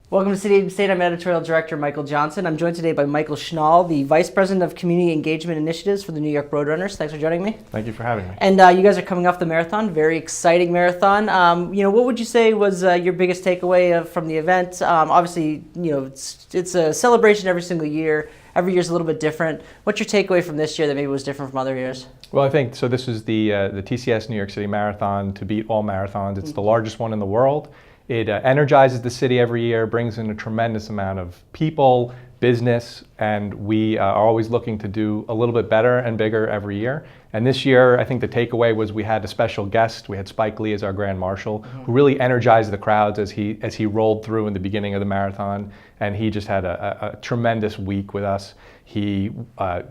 Welcome to City State. I'm Editorial Director Michael Johnson. I'm joined today by Michael Schnall, the Vice President of Community Engagement Initiatives for the New York Roadrunners. Thanks for joining me. Thank you for having me. And you guys are coming off the marathon, very exciting marathon. What would you say was your biggest takeaway from the event? Obviously, it's a celebration every single year. Every year's a little bit different. What's your takeaway from this year that maybe was different from other years? Well, I think so. This is the TCS New York City Marathon to beat all marathons. It's the largest one in the world. It energizes the city every year, brings in a tremendous amount of people, business, and we are always looking to do a little bit better and bigger every year. And this year, I think the takeaway was we had a special guest. We had Spike Lee as our Grand Marshal, who really energized the crowds as he rolled through in the beginning of the marathon. And he just had a tremendous week with us. He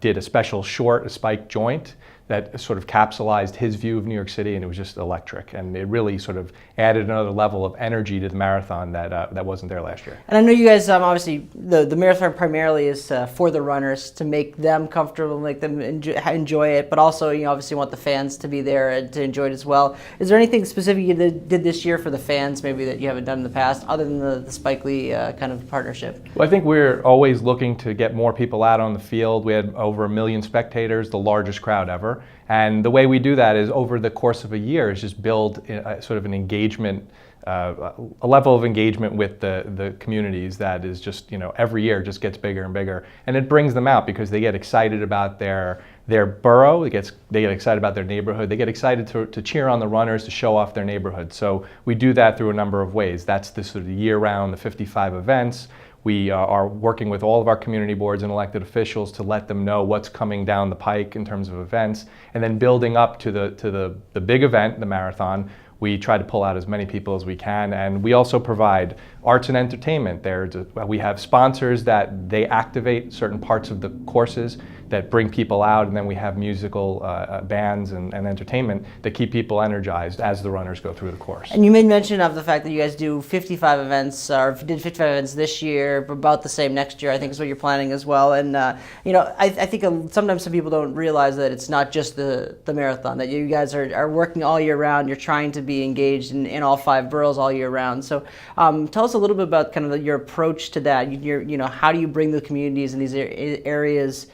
did a special short, a Spike joint, that sort of capsulized his view of New York City, and it was just electric. And it really sort of added another level of energy to the marathon that wasn't there last year. And I know you guys, obviously, the marathon primarily is for the runners, to make them comfortable, make them enjoy it, but also you obviously want the fans to be there and to enjoy it as well. Is there anything specific you did this year for the fans, maybe that you haven't done in the past, other than the Spike Lee kind of partnership? Well, I think we're always looking to get more people out on the field. We had over 1 million spectators, the largest crowd ever. And the way we do that is over the course of a year is just build sort of an engagement, a level of engagement with the communities that is just, every year just gets bigger and bigger. And it brings them out because they get excited about their borough, they get excited about their neighborhood, they get excited to cheer on the runners, to show off their neighborhood. So we do that through a number of ways. That's the sort of year-round, the 55 events. We are working with all of our community boards and elected officials to let them know what's coming down the pike in terms of events, and then building up to the big event, the marathon. We try to pull out as many people as we can, and we also provide arts and entertainment. We have sponsors that they activate certain parts of the courses that bring people out, and then we have musical bands and entertainment that keep people energized as the runners go through the course. And you made mention of the fact that you guys do 55 events, or did 55 events this year, about the same next year, I think is what you're planning as well. And I think sometimes some people don't realize that it's not just the marathon, that you guys are working all year round. You're trying to be engaged in all 5 boroughs all year round. So tell us a little bit about kind of your approach to that. How do you bring the communities in these areas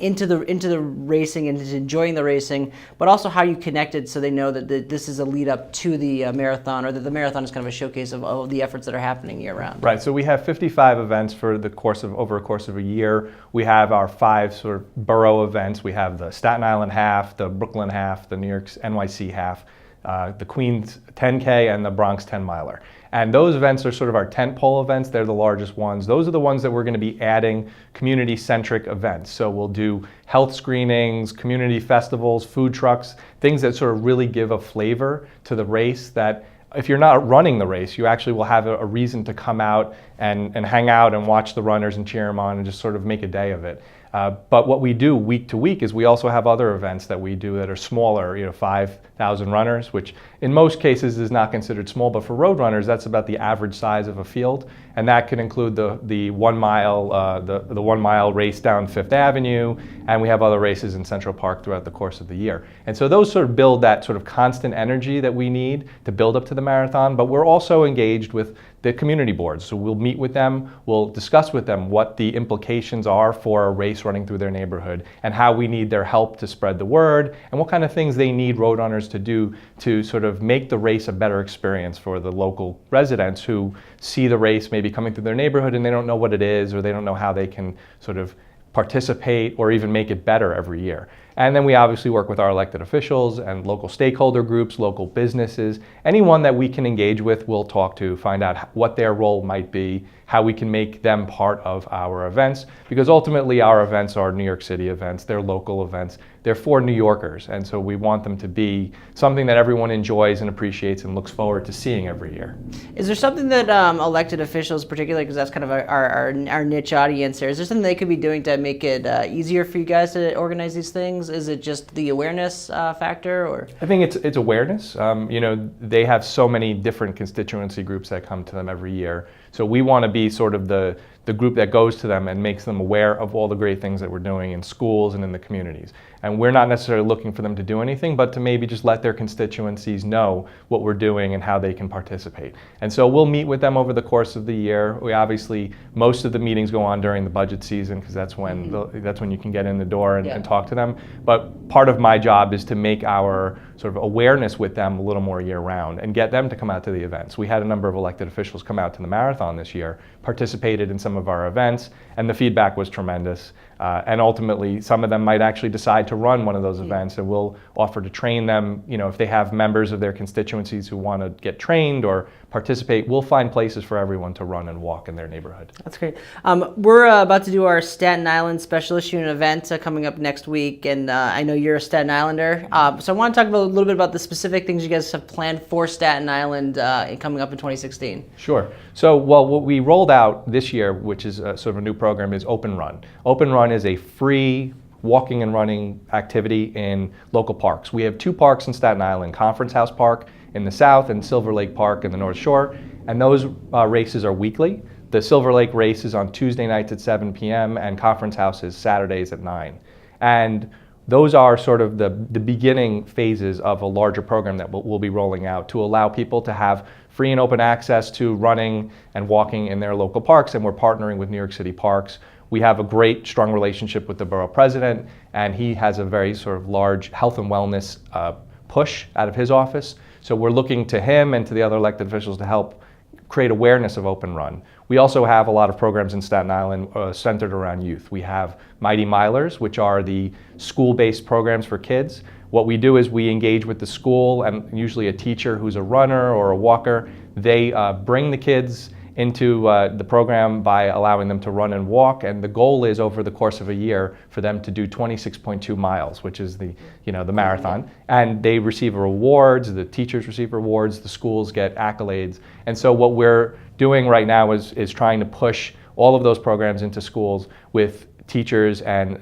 into the racing and into enjoying the racing, but also how you connected so they know that this is a lead up to the marathon, or that the marathon is kind of a showcase of all the efforts that are happening year round. Right. So we have 55 events over a course of a year. We have our 5 sort of borough events. We have the Staten Island half, the Brooklyn half, the New York's NYC half, the Queens 10K, and the Bronx 10 miler. And those events are sort of our tentpole events. They're the largest ones. Those are the ones that we're going to be adding community-centric events. So we'll do health screenings, community festivals, food trucks, things that sort of really give a flavor to the race, that if you're not running the race, you actually will have a reason to come out and hang out and watch the runners and cheer them on and just sort of make a day of it. But what we do week to week is we also have other events that we do that are smaller, 5,000 runners, which in most cases is not considered small, but for road runners, that's about the average size of a field. And that can include the 1 mile, the 1 mile race down Fifth Avenue, and we have other races in Central Park throughout the course of the year. And so those sort of build that sort of constant energy that we need to build up to the marathon, but we're also engaged with the community boards. So we'll meet with them, we'll discuss with them what the implications are for a race running through their neighborhood, and how we need their help to spread the word, and what kind of things they need road runners to do to sort of make the race a better experience for the local residents who see the race maybe coming through their neighborhood and they don't know what it is, or they don't know how they can sort of participate or even make it better every year. And then we obviously work with our elected officials and local stakeholder groups, local businesses. Anyone that we can engage with, we'll talk to, find out what their role might be, how we can make them part of our events, because ultimately our events are New York City events, they're local events, they're for New Yorkers, and so we want them to be something that everyone enjoys and appreciates and looks forward to seeing every year. Is there something that elected officials, particularly because that's kind of our niche audience here, is there something they could be doing to make it easier for you guys to organize these things? Is it just the awareness factor, or? I think it's awareness. They have so many different constituency groups that come to them every year. So we want to be sort of the group that goes to them and makes them aware of all the great things that we're doing in schools and in the communities. And we're not necessarily looking for them to do anything, but to maybe just let their constituencies know what we're doing and how they can participate. And so we'll meet with them over the course of the year. We obviously, most of the meetings go on during the budget season because that's when that's when you can get in the door and talk to them. But part of my job is to make our sort of awareness with them a little more year-round and get them to come out to the events. We had a number of elected officials come out to the marathon this year, participated in some of our events, and the feedback was tremendous. And ultimately, some of them might actually decide to run one of those events, and we'll offer to train them. You know, if they have members of their constituencies who want to get trained or participate, we'll find places for everyone to run and walk in their neighborhood. That's great. We're about to do our Staten Island special issue event coming up next week, and I know you're a Staten Islander, so I want to talk about a little bit about the specific things you guys have planned for Staten Island coming up in 2016. Sure. So, well, what we rolled out this year, which is sort of a new program, is Open Run. Open Run is a free walking and running activity in local parks. We have 2 parks in Staten Island, Conference House Park in the south and Silver Lake Park in the North Shore, and those races are weekly. The Silver Lake race is on Tuesday nights at 7 p.m. and Conference House is Saturdays at 9. And those are sort of the beginning phases of a larger program that we'll be rolling out to allow people to have free and open access to running and walking in their local parks, and we're partnering with New York City Parks. We have a great, strong relationship with the borough president, and he has a very sort of large health and wellness push out of his office. So we're looking to him and to the other elected officials to help create awareness of Open Run. We also have a lot of programs in Staten Island centered around youth. We have Mighty Milers, which are the school-based programs for kids. What we do is we engage with the school and usually a teacher who's a runner or a walker. They bring the kids into the program by allowing them to run and walk, and the goal is over the course of a year for them to do 26.2 miles, which is the marathon, and they receive rewards, the teachers receive rewards, the schools get accolades. And so what we're doing right now is trying to push all of those programs into schools with teachers and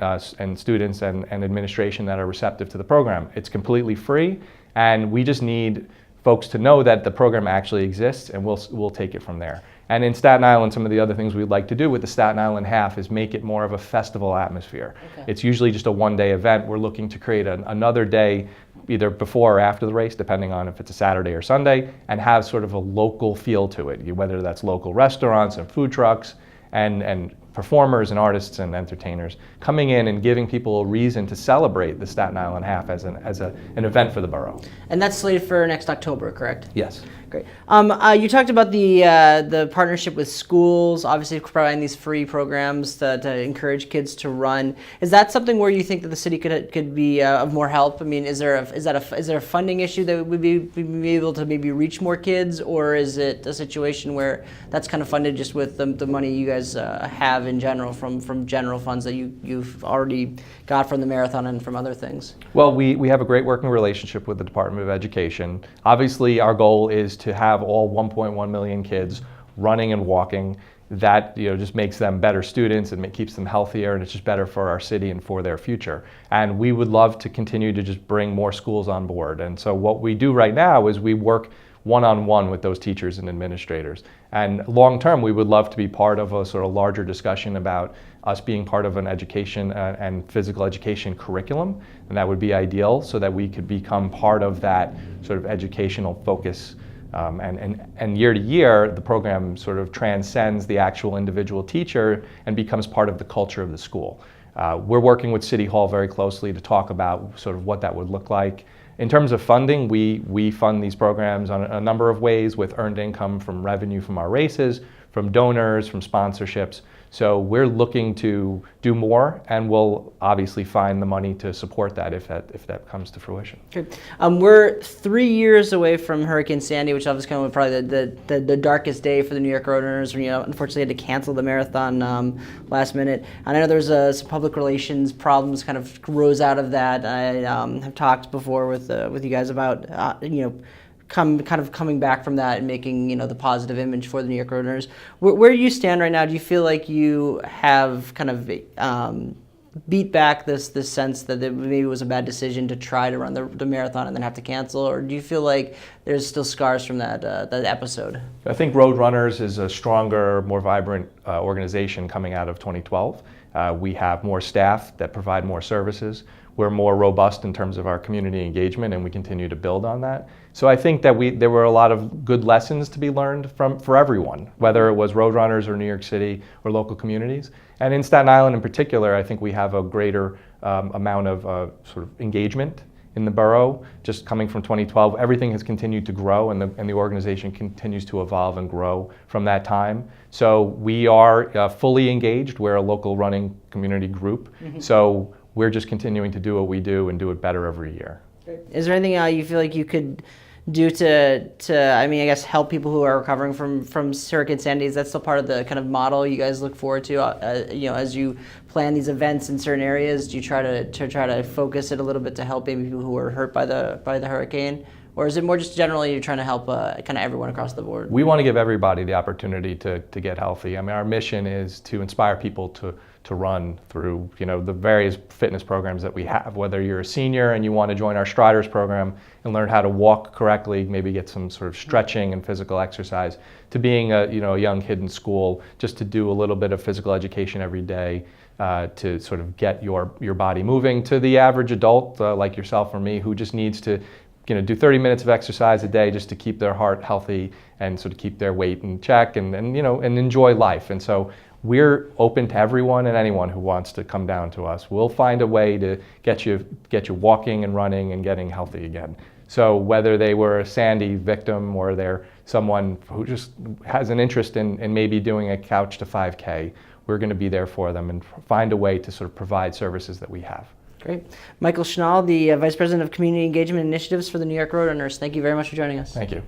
students and administration that are receptive to the program. It's completely free, and we just need folks to know that the program actually exists, and we'll take it from there. And in Staten Island, some of the other things we'd like to do with the Staten Island Half is make it more of a festival atmosphere. Okay. It's usually just a one-day event. We're looking to create another day, either before or after the race, depending on if it's a Saturday or Sunday, and have sort of a local feel to it, whether that's local restaurants and food trucks and performers and artists and entertainers coming in and giving people a reason to celebrate the Staten Island Half as an event for the borough. And that's slated for next October, correct? Yes. Great. You talked about the partnership with schools, obviously providing these free programs to encourage kids to run. Is that something where you think that the city could be of more help? I mean, is there a funding issue that would be able to maybe reach more kids, or is it a situation where that's kind of funded just with the money you guys have in general from general funds that you've already got from the marathon and from other things? Well, we have a great working relationship with the Department of Education. Obviously, our goal is to have all 1.1 million kids running and walking. That just makes them better students and keeps them healthier, and it's just better for our city and for their future. And we would love to continue to just bring more schools on board. And so what we do right now is we work one-on-one with those teachers and administrators. And long-term, we would love to be part of a sort of larger discussion about us being part of an education and physical education curriculum, and that would be ideal so that we could become part of that sort of educational focus. And year to year, the program sort of transcends the actual individual teacher and becomes part of the culture of the school. We're working with City Hall very closely to talk about sort of what that would look like. In terms of funding, we fund these programs on a number of ways with earned income from revenue from our races, from donors, from sponsorships. So we're looking to do more, and we'll obviously find the money to support that if that comes to fruition. Good. We're 3 years away from Hurricane Sandy, which obviously kind of probably the darkest day for the New York Road Runners. Unfortunately had to cancel the marathon last minute. And I know there's some public relations problems kind of rose out of that. I have talked before with you guys about coming back from that and making the positive image for the New York Road Runners. Where do you stand right now? Do you feel like you have kind of beat back this sense that it maybe was a bad decision to try to run the marathon and then have to cancel, or do you feel like there's still scars from that episode? I think Road Runners is a stronger, more vibrant organization coming out of 2012. We have more staff that provide more services. we're more robust in terms of our community engagement, and we continue to build on that. So I think that there were a lot of good lessons to be learned for everyone, whether it was Roadrunners or New York City or local communities. And in Staten Island in particular, I think we have a greater amount of sort of engagement in the borough. Just coming from 2012, everything has continued to grow, and the organization continues to evolve and grow from that time. So we are fully engaged. We're a local running community group. So we're just continuing to do what we do and do it better every year. Is there anything you feel like you could do to I mean, I guess help people who are recovering from Hurricane Sandy? Is that still part of the kind of model you guys look forward to? You know, as you plan these events in certain areas, do you try to focus it a little bit to help maybe people who are hurt by the hurricane? Or is it more just generally you're trying to help kind of everyone across the board? We want to give everybody the opportunity to get healthy. I mean, our mission is to inspire people to run through, you know, the various fitness programs that we have. Whether you're a senior and you want to join our Striders program and learn how to walk correctly, maybe get some sort of stretching and physical exercise, to being a young kid in school, just to do a little bit of physical education every day to sort of get your body moving, to the average adult like yourself or me who just needs to do 30 minutes of exercise a day just to keep their heart healthy and sort of keep their weight in check and enjoy life. And so we're open to everyone and anyone who wants to come down to us. We'll find a way to get you walking and running and getting healthy again. So whether they were a Sandy victim or they're someone who just has an interest in maybe doing a couch to 5K, we're going to be there for them and find a way to sort of provide services that we have. Great. Michael Schnall, the Vice President of Community Engagement Initiatives for the New York Roadrunners. Thank you very much for joining us. Thank you.